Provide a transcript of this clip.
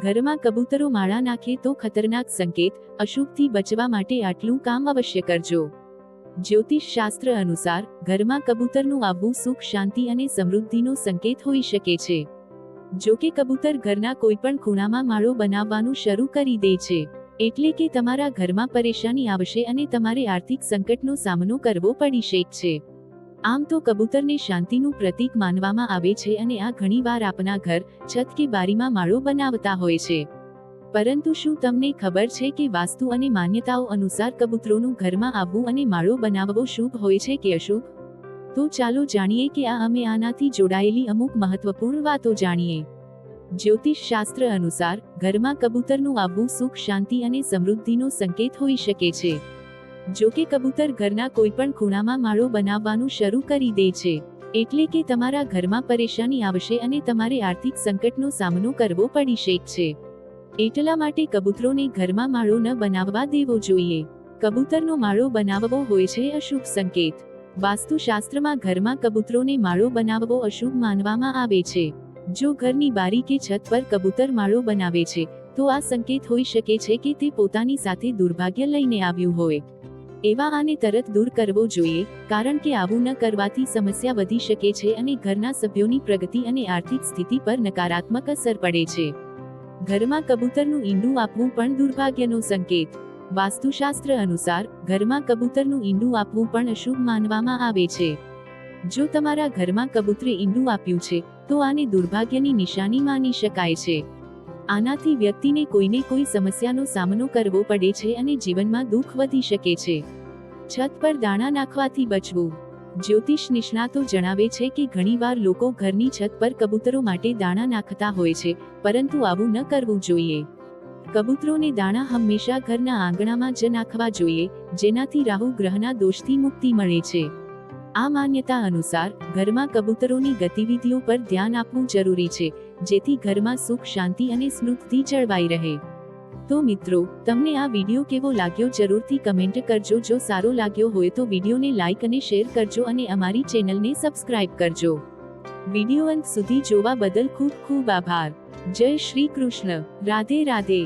ઘરમાં કબૂતરો માળા નાખે તો ખતરનાક સંકેત, અશુભથી બચવા માટે આટલું કામ અવશ્ય કરજો। જ્યોતિષ શાસ્ત્ર અનુસાર ઘરમાં કબૂતરનું આવવું સુખ, શાંતિ અને સમૃદ્ધિનો સંકેત હોઈ શકે છે। જો કે કબૂતર ઘરના કોઈપણ ખૂણામાં માળો બનાવવાનું શરૂ કરી દે છે, એટલે કે તમારા ઘરમાં પરેશાની આવશે અને તમારે આર્થિક સંકટનો સામનો કરવો પડી શકે છે। આમ તો કબૂતરને શાંતિનું પ્રતીક માનવામાં આવે છે અને આ ઘણીવાર આપના ઘર, છત કે બારીમાં માળો બનાવતા હોય છે। પરંતુ શું તમને ખબર છે કે વાસ્તુ અને માન્યતાઓ અનુસાર કબૂતરોનું ઘરમાં આવવું અને માળો બનાવવો શુભ હોય છે કે અશુભ? તો ચાલો જાણીએ કે અમે આનાથી જોડાયેલી અમુક મહત્વપૂર્ણ વાતો જાણીએ। જ્યોતિષ શાસ્ત્ર અનુસાર ઘરમાં કબૂતરનું આવવું સુખ, શાંતિ અને સમૃદ્ધિનો સંકેત હોઈ શકે છે। જો કે કબૂતર ઘરના કોઈપણ ખૂણામાં માળો બનાવવાનું શરૂ કરી દે છે, એટલે કે તમારા ઘરમાં પરેશાની આવશે અને તમારે આર્થિક સંકટનો સામનો કરવો પડી શકે છે। એટલા માટે કબૂતરોને ઘરમાં માળો ન બનાવવા દેવો જોઈએ। કબૂતરનો માળો બનાવવો હોય છે અશુભ સંકેત। વાસ્તુશાસ્ત્રમાં ઘરમાં કબૂતરોને માળો બનાવવો અશુભ માનવામાં આવે છે। જો ઘરની બારી કે છત પર કબૂતર માળો બનાવે છે, તો આ સંકેત હોઈ શકે છે કે તે પોતાની સાથે દુર્ભાગ્ય લઈને આવ્યું હોય। એવા આને તરત દૂર કરવો જોઈએ, કારણ કે આવું ન કરવાથી સમસ્યા વધી શકે છે અને ઘરના સભ્યોની પ્રગતિ અને આર્થિક સ્થિતિ પર નકારાત્મક અસર પડે છે। ઘરમાં કબૂતરનું ઈંડું આપવું પણ દુર્ભાગ્યનો સંકેત। વાસ્તુશાસ્ત્ર અનુસાર ઘરમાં કબૂતરનું ઈંડું આપવું પણ અશુભ માનવામાં આવે છે। જો તમારા ઘરમાં કબૂતરે ઈંડું આપ્યું છે, તો આને દુર્ભાગ્યની નિશાની માની શકાય છે। આનાથી વ્યક્તિને કોઈને કોઈ સમસ્યાનો સામનો કરવો પડે છે અને જીવનમાં દુઃખ વધી શકે છે। છત પર દાણા નાખવાથી બચવું। જ્યોતિષ નિષ્ણાતો જણાવે છે કે ઘણીવાર લોકો ઘરની છત પર કબૂતરો માટે દાણા નાખતા હોય છે, પરંતુ આવું ન કરવું જોઈએ। કબૂતરોને દાણા હંમેશા ઘરના આંગણામાં જ નાખવા જોઈએ, જેનાથી રાહુ ગ્રહના દોષથી મુક્તિ મળે છે। આ માન્યતા અનુસાર ઘરમાં કબૂતરોની ગતિવિધિઓ પર ધ્યાન આપવું જરૂરી છે, જેથી ઘરમાં સુખ, શાંતિ અને સમૃદ્ધિ જળવાઈ રહે। તો મિત્રો, તમને આ વિડીયો કેવો લાગ્યો જરૂરથી કમેન્ટ કરજો। જો સારો લાગ્યો હોય તો વિડીયોને લાઇક અને શેર કરજો અને અમારી ચેનલને સબસ્ક્રાઇબ કરજો। વિડીયો અંત સુધી જોવા બદલ ખૂબ ખૂબ આભાર। જય શ્રી કૃષ્ણ। રાધે રાધે।